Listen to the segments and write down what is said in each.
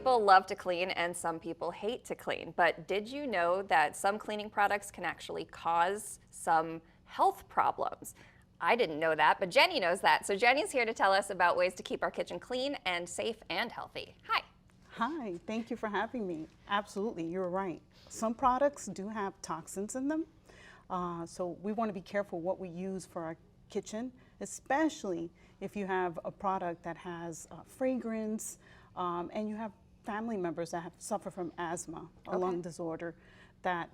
people love to clean and some people hate to clean, but did you know that some cleaning products can actually cause some health problems? I didn't know that, but Jenny knows that. So Jenny's here to tell us about ways to keep our kitchen clean and safe and healthy. Hi. Hi, thank you for having me. Absolutely, you're right. Some products do have toxins in them, so we want to be careful what we use for our kitchen, especially if you have a product that has fragrance and you have family members that suffer from asthma, a lung disorder that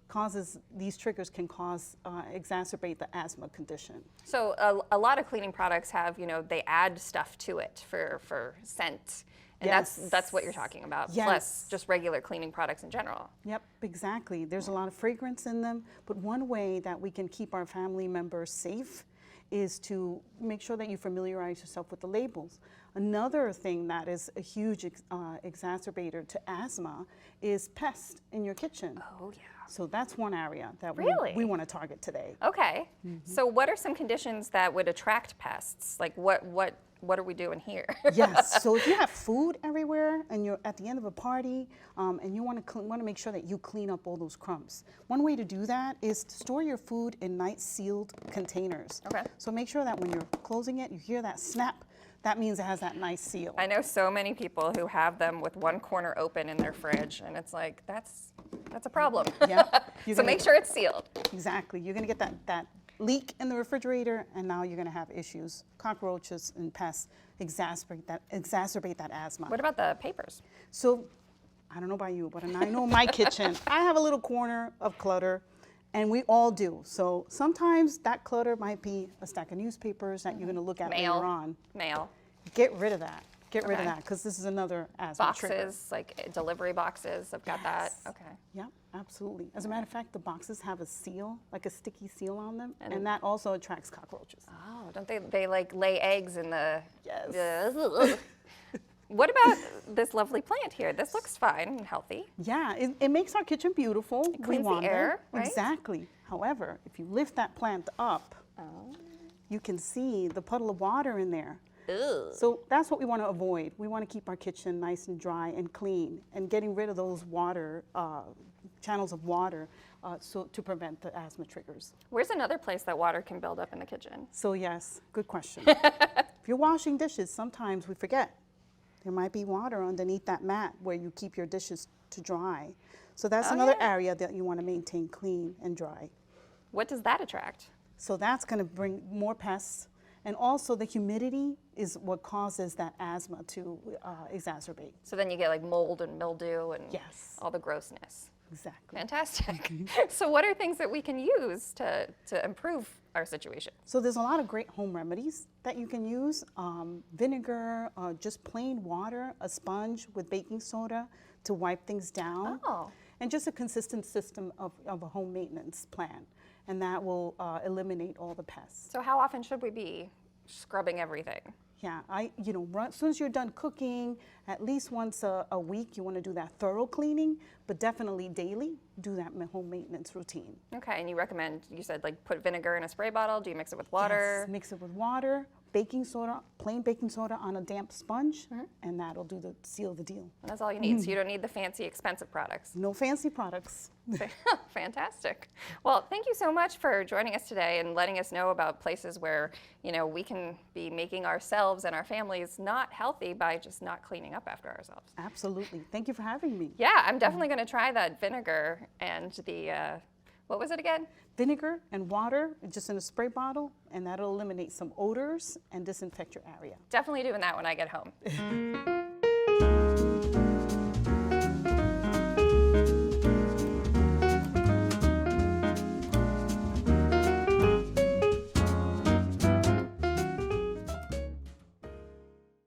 causes, these triggers can cause, exacerbate the asthma condition. So a lot of cleaning products have, they add stuff to it for scent. And that's what you're talking about, plus just regular cleaning products in general. Yep, exactly. There's a lot of fragrance in them, but one way that we can keep our family members safe is to make sure that you familiarize yourself with the labels. Another thing that is a huge exacerbator to asthma is pests in your kitchen. Oh, yeah. So that's one area that we want to target today. Okay. So what are some conditions that would attract pests? Like what are we doing here? Yes. So if you have food everywhere and you're at the end of a party and you want to make sure that you clean up all those crumbs, one way to do that is to store your food in nice sealed containers. Okay. So make sure that when you're closing it, you hear that snap. That means it has that nice seal. I know so many people who have them with one corner open in their fridge, and it's like, that's a problem. Yeah. So make sure it's sealed. Exactly. You're going to get that leak in the refrigerator, and now you're going to have issues. Cockroaches and pests exacerbate that asthma. What about the papers? So, I don't know about you, but I know my kitchen, I have a little corner of clutter, and we all do. So sometimes that clutter might be a stack of newspapers that you're going to look at later on. Mail. Get rid of that. Get rid of that, because this is another asthma trigger. Boxes, like delivery boxes, I've got that. Okay. Yep, absolutely. As a matter of fact, the boxes have a seal, like a sticky seal on them, and that also attracts cockroaches. Oh, don't they like lay eggs in the... Yes. What about this lovely plant here? This looks fine and healthy. Yeah, it makes our kitchen beautiful. It cleans the air, right? Exactly. However, if you lift that plant up, you can see the puddle of water in there. Ew. So that's what we want to avoid. We want to keep our kitchen nice and dry and clean, and getting rid of those water, channels of water, so to prevent the asthma triggers. Where's another place that water can build up in the kitchen? So yes, good question. If you're washing dishes, sometimes we forget. There might be water underneath that mat where you keep your dishes to dry. So that's another area that you want to maintain clean and dry. What does that attract? So that's going to bring more pests. And also the humidity is what causes that asthma to exacerbate. So then you get like mold and mildew and all the grossness. Exactly. Fantastic. So what are things that we can use to improve our situation? So there's a lot of great home remedies that you can use. Vinegar, just plain water, a sponge with baking soda to wipe things down. Oh. And just a consistent system of a home maintenance plan. And that will eliminate all the pests. So how often should we be scrubbing everything? Yeah, as soon as you're done cooking, at least once a week, you want to do that thorough cleaning, but definitely daily, do that home maintenance routine. Okay, and you said like put vinegar in a spray bottle. Do you mix it with water? Yes, mix it with water, baking soda, plain baking soda on a damp sponge, and that'll seal the deal. And that's all you need, so you don't need the fancy, expensive products. No fancy products. Fantastic. Well, thank you so much for joining us today and letting us know about places where, we can be making ourselves and our families not healthy by just not cleaning up after ourselves. Absolutely. Thank you for having me. Yeah, I'm definitely going to try that vinegar and the, what was it again? Vinegar and water just in a spray bottle, and that'll eliminate some odors and disinfect your area. Definitely doing that when I get home.